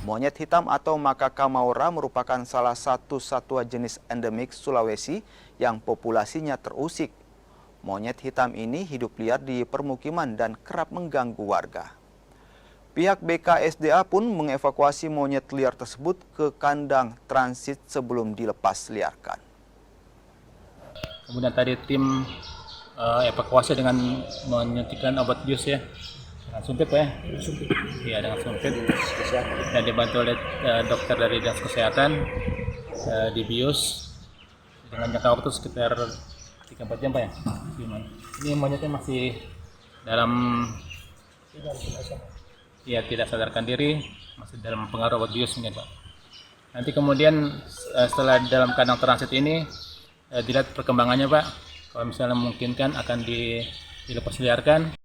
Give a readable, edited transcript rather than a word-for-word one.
Monyet hitam atau Macaca maura merupakan salah satu satwa jenis endemik Sulawesi yang populasinya terusik. Monyet hitam ini hidup liar di permukiman dan kerap mengganggu warga. Pihak BKSDA pun mengevakuasi monyet liar tersebut ke kandang transit sebelum dilepas liarkan. Kemudian tadi tim evakuasi dengan menyuntikkan obat bius ya, dengan sumpit Pak ya? Iya, dengan sumpit. Dan dibantu oleh dokter dari Dinas Kesehatan dibius dengan jangka waktu sekitar 3-4 jam Pak ya? Ini monyetnya masih dalam tidak sadarkan diri, masih dalam pengaruh obat bius mungkin Pak. Nanti kemudian setelah dalam kandang transit ini dilihat perkembangannya Pak. Kalau misalnya memungkinkan akan dilepas liarkan.